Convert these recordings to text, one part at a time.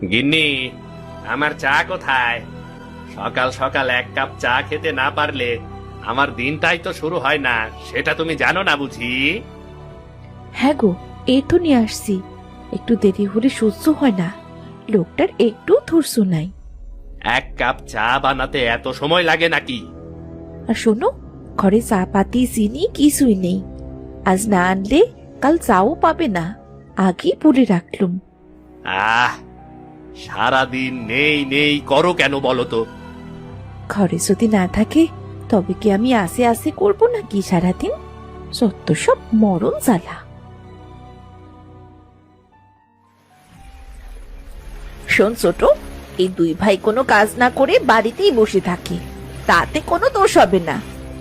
গিন্নি, আমার চা কোথায়? সকাল সকাল এক কাপ চা খেতে না পারলে আমার দিনটাই তো শুরু হয় না, সেটা তুমি জানো না বুঝি? হ্যাঁ গো, এই তো নিয়ে আসছি। একটু দেরি হলে সহ্য হয় না। লোকটার একটু ধৈর্য নাই। এক কাপ চা বানাতে এত সময় লাগে নাকি? আর শোনো, ঘরে চা পাতি চিনি কিছুই নেই। আজ না আনলে কাল চাও পাবে না, আগেই বলে রাখলুম। আহ, সারাদিন নেই নেই করো কেন বলো তো? ঘরে যদি না থাকে তবে কি আমি আসে আসে করবো নাকি সারাদিন? সত্য সব মরণ জ্বালা। শোন ছোট, এই দুই ভাই কোনো কাজ না করে বাড়িতেই বসে থাকে, তাতে কোনো দোষ হবে না।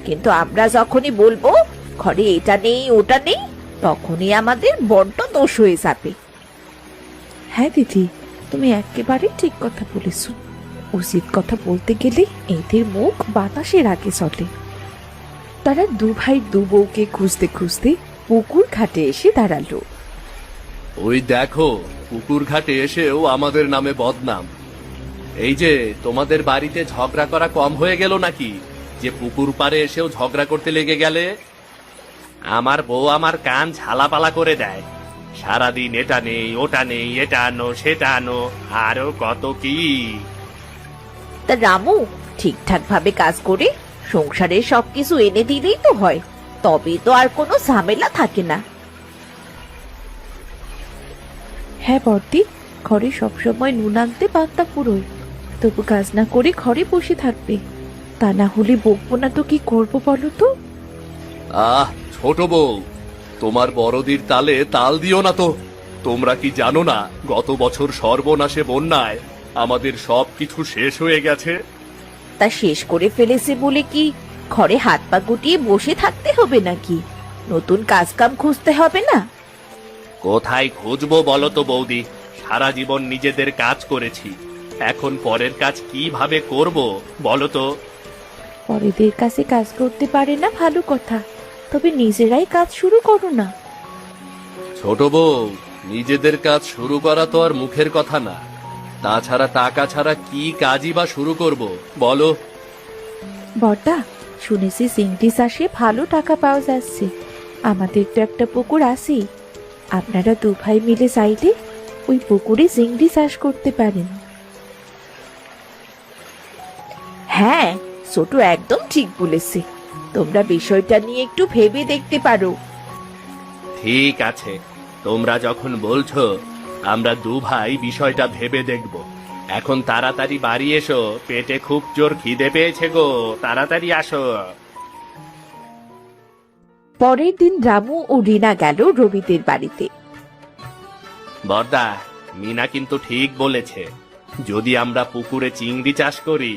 কিন্তু আমরা যখনই বলবো ঘরে এটা নেই ওটা নেই, তখনই আমাদের বড্ড দোষ হয়ে যাবে। হ্যাঁ দিদি, তুমি একেবারে ঠিক কথা বলেছ। উচিত কথা বলতে গেলে এদের মুখ বাতাসের আগে চলে। তারা দু ভাই দু বউকে খুঁজতে খুঁজতে পুকুর ঘাটে এসে দাঁড়ালো। ওই দেখো, পুকুর ঘাটে এসেও আমাদের নামে বদনাম। এই যে তোমাদের বাড়িতে ঝগড়া করা কম হয়ে গেল নাকি, যে পুকুর পাড়ে এসেও ঝগড়া করতে লেগে গেলে? আমার বউ আমার কান ঝালাপালা করে দেয়। সারাদিন এটা নেই ওটা নেই, এটা আনো সেটা আনো, আরো কত কি। তা রামু ঠিকঠাক ভাবে কাজ করে সংসারের সবকিছু এনে দিলেই তো হয়, তবে তো আর কোনো ঝামেলা থাকে না। হ্যাঁ বর্দি, ঘরে সবসময় নুন আনতে পান্তা পুরোই, তবু কাজ না করে ঘরে বসে থাকবে। তা না হলে বকবো না তো কি করবো বলো তো? আহ, ছোট বউ, তোমার বড়দির তালে তাল দিও না তো। তোমরা কি জানো না, গত বছর সর্বনাশে বন্যায় আমাদের সবকিছু শেষ হয়ে গেছে। তা শেষ করে ফেলেছে বলে কি ঘরে হাত পা গুটিয়ে বসে থাকতে হবে নাকি? নতুন কাজ কাম খুঁজতে হবে না? কোথায় খুঁজবো বলো তো বৌদি? সারা জীবন নিজেদের কাজ করেছি, এখন পরের কাজ কিভাবে করব বলো তো? পরেদের কাছে কাজ করতে পারে না ভালো কথা, তবে নিজেরাই কাজ শুরু করো না। ছোট বউ, নিজেদের কাজ শুরু করা তো আর মুখের কথা না। তাছাড়া টাকা ছাড়া কি কাজই বা শুরু করব বলো? বড়দা, শুনেছি চিংড়ি চাষে ভালো টাকা পাওয়া যাচ্ছে। আমাদের তো একটা পুকুর আছেই, আপনারা দু ভাই মিলে চাইলে ওই পুকুরে চিংড়ি চাষ করতে পারেন। হ্যাঁ, ছোট একদম ঠিক বলেছে। তোমরা বিষয়টা নিয়ে একটু ভেবে দেখতে পারো। ঠিক আছে, তোমরা যখন বলছো, আমরা দু ভাই বিষয়টা ভেবে দেখব। এখন তাড়াতাড়ি বাড়ি এসো, পেটে খুব জোর খিদে পেয়েছে গো, তাড়াতাড়ি আসো। পরের দিন রামু ও রিনা গেল রবিদের বাড়িতে। বর্দা, মিনা কিন্তু ঠিক বলেছে। যদি আমরা পুকুরে চিংড়ি চাষ করি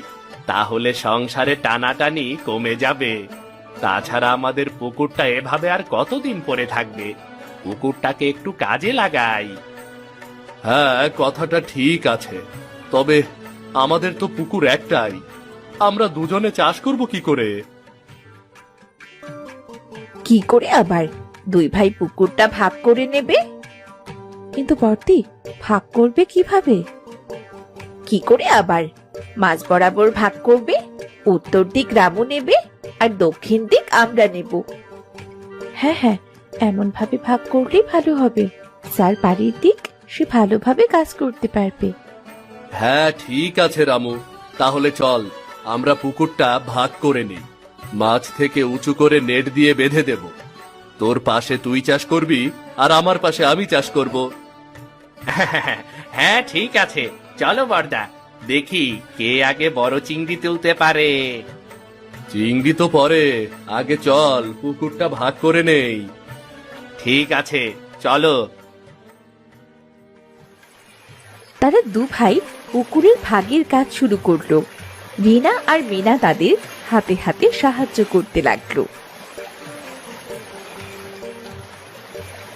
তাহলে সংসারে টানাটানি কমে যাবে। তাছাড়া আমাদের পুকুরটা এভাবে আর কতদিন পরে থাকবে? পুকুরটাকে একটু কাজে লাগাই। হ্যাঁ, কথাটা ঠিক আছে, তবে আমাদের তো পুকুর একটাই, আমরা দুজনে চাষ করব কি করে? কি করে আবার? দুই ভাই পুকুরটা ভাগ করে নেবে। কিন্তু বর্দি, ভাগ করবে কিভাবে? কি করে আবার? মাঝ বরাবর ভাগ করবে। উত্তর দিক রামু নেবে আর দক্ষিণ দিক আমরা নেব। হ্যাঁ হ্যাঁ, এমন ভাবে ভাগ করলেই ভালো হবে। যার বাড়ির দিক সে ভালোভাবে কাজ করতে পারবে। হ্যাঁ ঠিক আছে রামু, তাহলে চল আমরা পুকুরটা ভাগ করে নিই। মাছ থেকে উঁচু করে নেট দিয়ে বেঁধে দেব। তোর পাশে তুই চাষ করবি আর আমার পাশে আমি চাষ করব। হ্যাঁ ঠিক আছে, চলো বর্দা, দেখি কে আগে বড় চিংড়ি তুলতে পারে। চিংড়ি তো পরে, আগে চল পুকুরটা ভাগ করে নেই। ঠিক আছে, চলো। তারা দু ভাই পুকুরের ভাগের কাজ শুরু করলো। রিনা আর মিনা তাদের হাতে হাতে সাহায্য করতে লাগলো।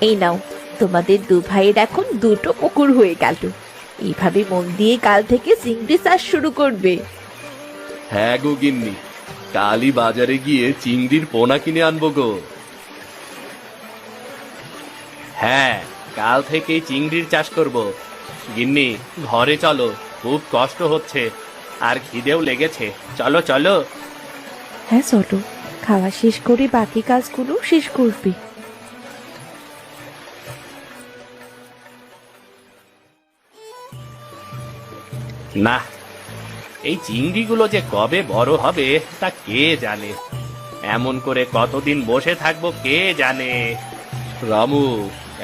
এই নাও, তোমাদের দু ভাইয়ের এখন দুটো পুকুর হয়ে গেল। এইভাবে মন দিয়ে কাল থেকে চিংড়ি চাষ শুরু করবে। হ্যাঁ গো গিন্নি, কালই বাজারে গিয়ে চিংড়ির পোনা কিনে আনবো গো। হ্যাঁ, কাল থেকেই চিংড়ির চাষ করব। গিন্নি, ঘরে চলো, খুব কষ্ট হচ্ছে আর খিদেও লেগেছে। চলো চলো। হ্যাঁ চলো, খাওয়া শেষ করে বাকি কাজগুলো শেষ করবি। না, এই চিংড়িগুলো যে কবে বড় হবে তা কে জানে। এমন করে কতদিন বসে থাকবো কে জানে। রামু,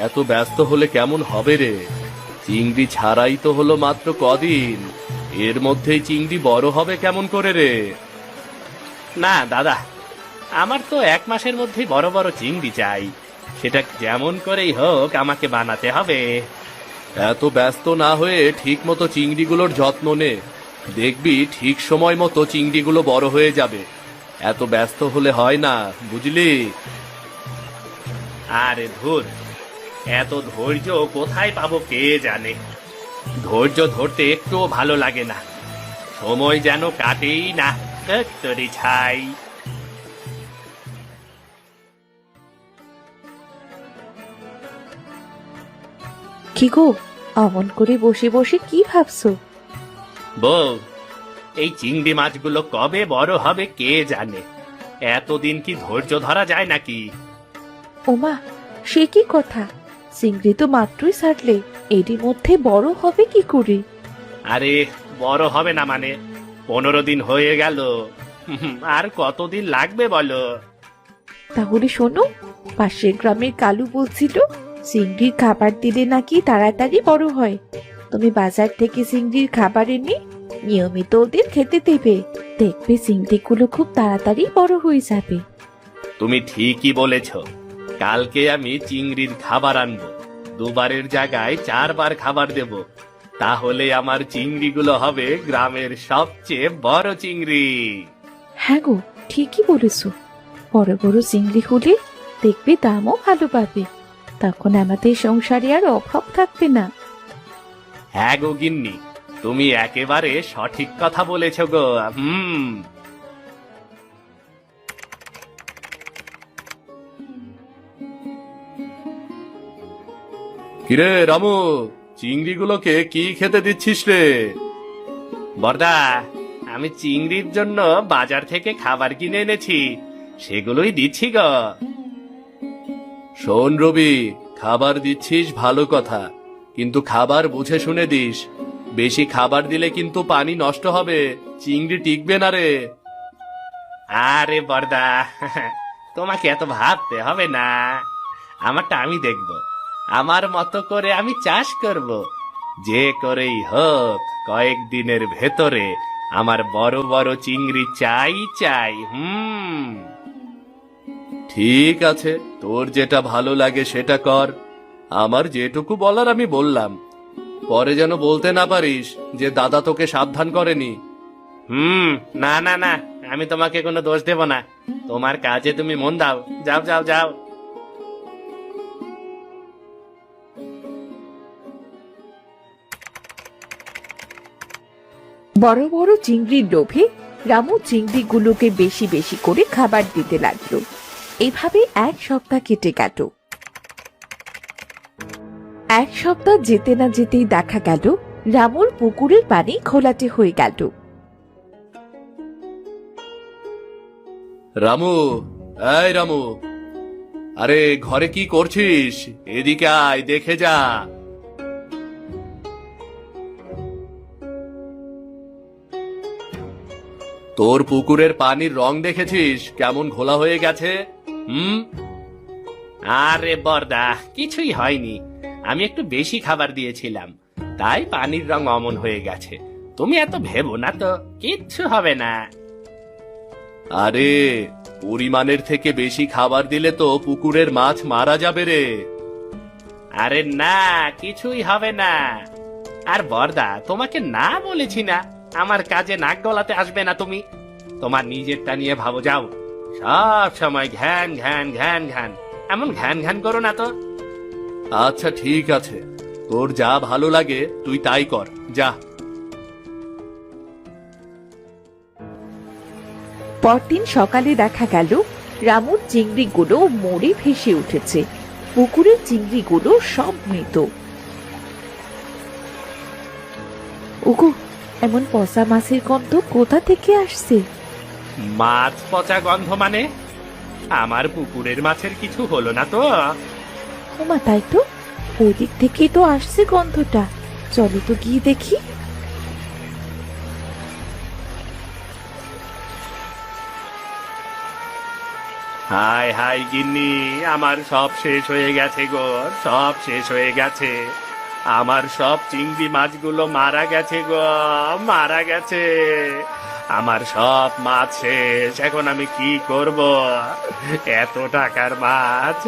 এত ব্যস্ত হলে কেমন হবে রে? চিংড়ি ছাড়াই তো হলো মাত্র কদিন, এর মধ্যেই চিংড়ি বড় হবে কেমন করে রে? না দাদা, আমার তো 1 মাসের মধ্যেই বড় বড় চিংড়ি চাই। সেটা যেমন করেই হোক আমাকে বানাতে হবে। এত ব্যস্ত না হয়ে ঠিক মতো চিংড়িগুলোর যত্ন নে, দেখবি ঠিক সময় মতো চিংড়িগুলো বড় হয়ে যাবে। এত ব্যস্ত হলে হয় না, বুঝলি? আরে ধুর, এত ধৈর্য কোথায় পাবো কে জানে। ধৈর্য ধরতে একটুও ভালো লাগে না, সময় যেন কাটেই না। তোরই ছাই। কি গো, অমন করে বসে বসে কি ভাবছো? বউ, এই চিংড়ি মাছগুলো কবে বড় হবে কে জানে। এতদিন কি ধৈর্য ধরা যায় নাকি? ওমা, সে কি কথা! চিংড়ি তো মাত্রই ছাড়লে, এরই মধ্যে বড় হবে কি করে? আরে বড় হবে না মানে 15 দিন হয়ে গেল, আর কতদিন লাগবে বলো? তাহলে শোনো, পাশের গ্রামের কালু বলছিল চিংড়ির খাবার দিলে নাকি তাড়াতাড়ি বড় হয়। তুমি বাজার থেকে চিংড়ির খাবার এনে নিয়মিত ওদের খেতে দেবে, দেখবে চিংড়িগুলো খুব তাড়াতাড়ি বড় হয়ে যাবে। তুমি ঠিকই বলেছ, কালকে আমি চিংড়ির খাবার আনবো। 2 বারের জায়গায় 4 বার খাবার দেব, তাহলে আমার চিংড়িগুলো হবে গ্রামের সবচেয়ে বড় চিংড়ি। হ্যাঁ গো, ঠিকই বলেছো। বড় বড় চিংড়ি হলে দেখবে দামও ভালো পাবে, তখন আমাদের সংসারে আর অভাব থাকবে না। হ্যাঁ গো গিন্নি, তুমি একেবারে সঠিক কথা বলেছ গো। কিরে রামু, চিংড়িগুলোকে কি খেতে দিচ্ছিস রে? বর্দা, আমি চিংড়ির জন্য বাজার থেকে খাবার কিনে এনেছি, সেগুলোই দিচ্ছি গো। শোন রবি, খাবার দিচ্ছিস ভালো কথা, কিন্তু খাবার বুঝে শুনে দিস। বেশি খাবার দিলে কিন্তু পানি নষ্ট হবে, চিংড়ি টিকবে না রে। আরে বর্দা, তোমাকে এত ভাবতে হবে না, আমারটা আমি দেখব। আমার মতো করে আমি চাষ করব, যে করেই হোক কয়েকদিনের ভেতরে আমার বড় বড় চিংড়ি চাই চাই। ঠিক আছে, তোর যেটা ভালো লাগে সেটা কর। আমার যেটুকু বলার আমি বললাম, পরে যেন বলতে না পারিস যে দাদা তোকে সাবধান করেনি। না না না, আমি তোমাকে কোনো দোষ দেব না, তোমার কাজে তুমি মন দাও। যাও যাও যাও। বড় বড় চিংড়ির লোভে রামু চিংড়িগুলোকে বেশি বেশি করে খাবার দিতে লাগলো। এভাবে 1 সপ্তাহ কেটে গেল। 1 সপ্তাহ যেতে না যেতেই দেখা গেল রামুর পুকুরের পানি ঘোলাটে হয়ে গেল। রামু, এই রামু, আরে ঘরে কি করছিস? এদিকে আয়, দেখে যা। তোর পুকুরের পানির রং দেখেছিস কেমন ঘোলা হয়ে গেছে? আরে বর্দা, কিছুই হয়নি, আমি একটু বেশি খাবার দিয়েছিলাম, তাই পানির রং অমন হয়ে গেছে। তুমি এত ভেবো না তো, কিচ্ছু হবে না। আরে পরিমাণের থেকে বেশি খাবার দিলে তো পুকুরের মাছ মারা যাবে রে। আরে না, কিছুই হবে না। আর বর্দা, তোমাকে না বলেছি না, আমার কাজে নাক গলাতে আসবে না তুমি। তোমার নিজেরটা নিয়ে ভাবো, যাও। সব সময় ঘ্যান ঘ্যান ঘ্যান ঘ্যান, এমন ঘ্যান ঘ্যান করো না তো। আচ্ছা ঠিক আছে, তোর যা ভালো লাগে তুই তাই কর, যা। পরদিন সকালে দেখা গেল রামুর চিংড়িগুলো মরে ভেসে উঠেছে। পুকুরের চিংড়িগুলো সব মৃত। ওগো, এমন পচা মাছের গন্ধ কোথা থেকে আসছে? মাছ পচা গন্ধ মানে? আমার পুকুরের মাছের কিছু হলো না তো? ওমা, তাই তো, ওদিক থেকেই তো আসছে গন্ধটা। চলো তো গিয়ে দেখি। হায় হায় গিন্নি, আমার সব শেষ হয়ে গেছে গো, সব শেষ হয়ে গেছে। আমার সব চিংড়ি মাছগুলো মারা গেছে গো, মারা গেছে। আমার সব মাছ শেষ, এখন আমি কি করব? এত টাকার মাছ।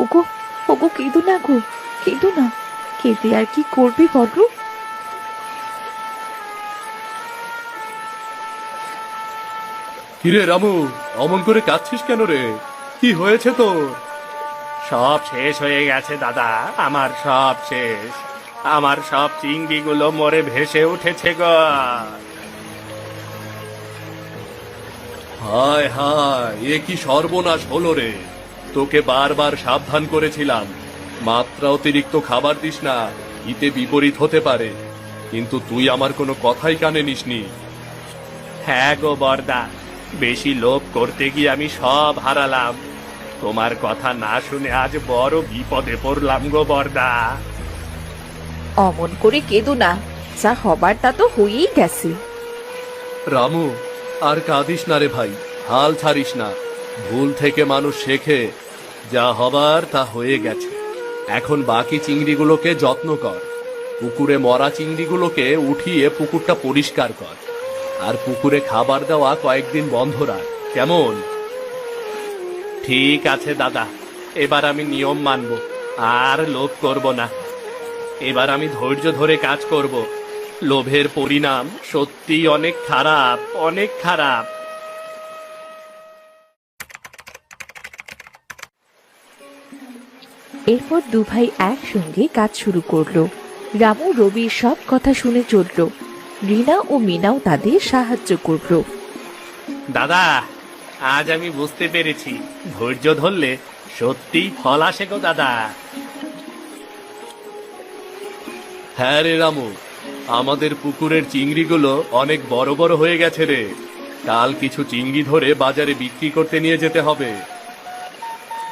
ওগো, ওগো, কেঁদো না গো, কেঁদো না। কেঁদে আর কি করবে বলো? কিরে রামু, অমন করে কাঁদছিস কেন রে? কি হয়েছে তোর? সব শেষ হয়ে গেছে দাদা, আমার সব শেষ। আমার সব চিংড়িগুলো মরে ভেসে উঠেছে গো। হায় হায়, এ কি সর্বনাশ হলো রে! তোকে বারবার সাবধান করেছিলাম, মাত্রা অতিরিক্ত খাবার দিস না, হিতে বিপরীত হতে পারে। কিন্তু তুই আমার কোনো কথাই কানে নিসনি। হ্যাঁ গো বর্দা, বেশি লোভ করতে গিয়ে আমি সব হারালাম। তোমার কথা না শুনে আজ বড় বিপদে পড়লাম গো বর্দা। অমন করে কেঁদো না, যা হবার তা তো হয়েই গেছে। রামু, আর কাঁদিস না রে ভাই, হাল ছাড়িস না। ভুল থেকে মানুষ শেখে। যা হবার তা হয়ে গেছে। এখন বাকি চিংড়িগুলোকে যত্ন কর। পুকুরে মরা চিংড়িগুলোকে উঠিয়ে পুকুরটা পরিষ্কার কর। আর পুকুরে খাবার দেওয়া কয়েকদিন বন্ধ রাখ, কেমন? ঠিক আছে দাদা, এবার আমি নিয়ম মানব, আর লোভ করব না। এবার আমি ধৈর্য ধরে কাজ করব। লোভের পরিণাম সত্যি অনেক খারাপ, অনেক খারাপ। এরপর দু ভাই একসঙ্গে কাজ শুরু করলো। রামু রবির সব কথা শুনে চলল। রিনা ও মিনাও তাদের সাহায্য করলো। দাদা, আজ আমি বুঝতে পেরেছি, ধৈর্য ধরলে সত্যিই ফল আসে গো দাদা। হ্যাঁ রে রামু, আমাদের পুকুরের চিংড়িগুলো অনেক বড় বড় হয়ে গেছে রে। কাল কিছু চিংড়ি ধরে বাজারে বিক্রি করতে নিয়ে যেতে হবে।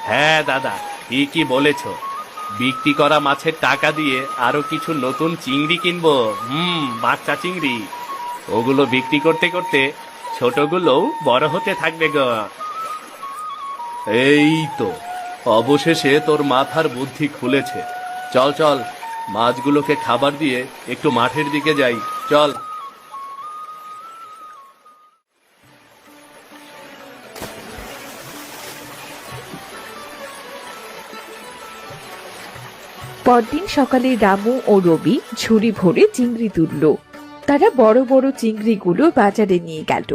হ্যাঁ দাদা, ঠিকই বলেছ। বিক্রি করা মাছের টাকা দিয়ে আরো কিছু নতুন চিংড়ি কিনবো। বাচ্চা চিংড়ি। ওগুলো বিক্রি করতে করতে ছোটগুলোও বড় হতে থাকবে গো। এই তো, অবশেষে তোর মাথার বুদ্ধি খুলেছে। চল চল, মাছগুলোকে খাবার দিয়ে একটু মাঠের দিকে যাই, চল। পরদিন সকালে রামু ও রবি ঝুড়ি ভরে চিংড়ি তুলল। তারা বড় বড় চিংড়িগুলো বাজারে নিয়ে গেল।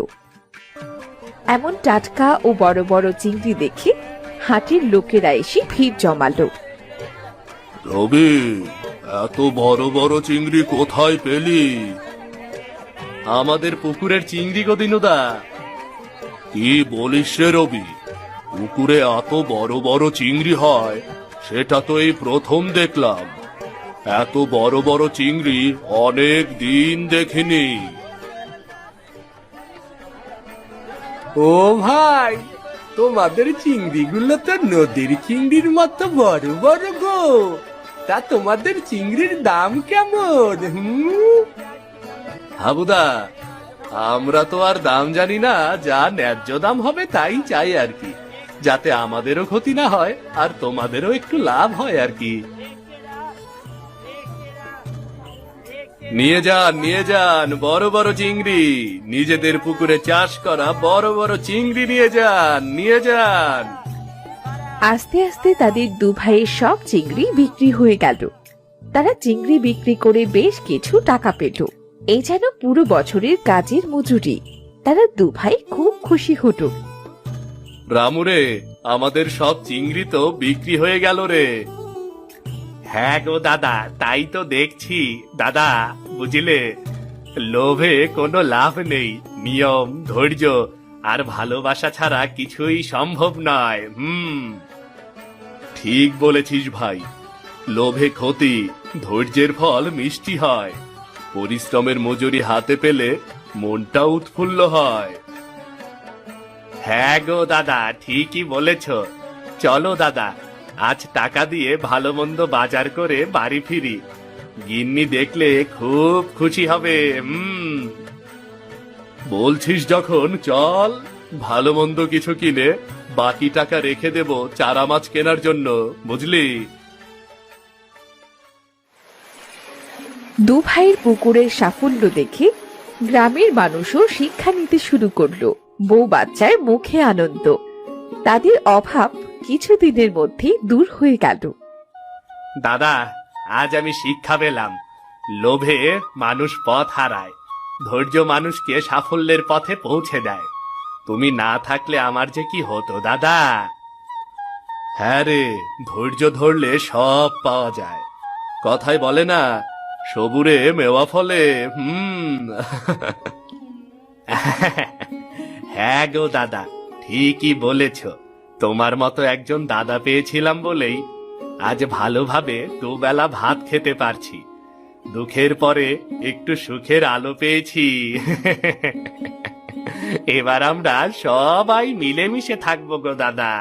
এমন টাটকা ও বড় বড় চিংড়ি দেখে হাটের লোকেরা এসে ভিড় জমালো। রবি, এত বড় বড় চিংড়ি কোথায় পেলি? আমাদের পুকুরের চিংড়ি গো দিনুদা। কি বলিস রে রবি, পুকুরে এত বড় বড় চিংড়ি হয় সেটা তো এই প্রথম দেখলাম। এত বড় বড় চিংড়ি অনেক দিন দেখিনি। ও ভাই, তোমাদের চিংড়িগুলো তো নদীর চিংড়ির মতো বড় বড় গো। তা তোমাদের চিংড়ির দাম কেমন? হাবুদা, আমরা তো আর দাম জানি না, যা ন্যায্য দাম হবে তাই চাই আর কি, যাতে আমাদেরও ক্ষতি না হয় আর তোমাদেরও একটু লাভ হয় আর কি। নিয়ে যান, নিয়ে যান বড় বড় চিংড়ি। নিজেদের পুকুরে চাষ করা বড় বড় চিংড়ি নিয়ে যান, নিয়ে যান। আস্তে আস্তে তাদের দু ভাইয়ের সব চিংড়ি বিক্রি হয়ে গেল। তারা চিংড়ি বিক্রি করে বেশ কিছু টাকা পেল। এই যেন পুরো বছরের কাজের মজুরি। তারা দু ভাই খুব খুশি হতো। রামুরে, আমাদের সব চিংড়ি তো বিক্রি হয়ে গেল রে। হ্যাঁ গো দাদা, তাই তো দেখছি। দাদা, বুঝলে, লোভে কোনো লাভ নেই। নিয়ম, ধৈর্য আর ভালোবাসা ছাড়া কিছুই সম্ভব নয়। ঠিক বলেছিস ভাই। লোভে ক্ষতি ধৈর্যের ফল মিষ্টি হয়, পরিশ্রমের মজুরি হাতে পেলে মনটা উৎফুল্ল হয়। হ্যাঁ গো দাদা, ঠিকই বলেছ। চলো দাদা, আজ টাকা দিয়ে ভালো মন্দ বাজার করে বাড়ি ফিরি। গিন্নি দেখলে খুব খুশি হবে। বলছিস যখন চল, ভালো মন্দ কিছু কিনে বাকি টাকা রেখে দেব চারা মাছ কেনার জন্য, বুঝলি? দু ভাইয়ের পুকুরের সাফল্য দেখে গ্রামের মানুষও শিক্ষা নিতে শুরু করলো। বউ বাচ্চার মুখে আনন্দ, তাদের অভাব কিছুদিনের মধ্যেই দূর হয়ে গেল। দাদা, আজ আমি শিক্ষা পেলাম, লোভে মানুষ পথ হারায়, ধৈর্য মানুষকে সাফল্যের পথে পৌঁছে দেয়। তুমি না থাকলে আমার যে কি হতো দাদা। হ্যাঁ রে, ধৈর্য ধরলে সব পাওয়া যায়। কথায় বলে না, সবুরে মেওয়া ফলে। হ্যাঁ গো দাদা, ঠিকই বলেছ। তোমার মতো একজন দাদা পেয়েছিলাম বলেই আজ ভালোভাবে দুবেলা ভাত খেতে পারছি। দুঃখের পরে একটু সুখের আলো পেয়েছি। এবার আমরা সবাই মিলেমিশে থাকবো গো দাদা।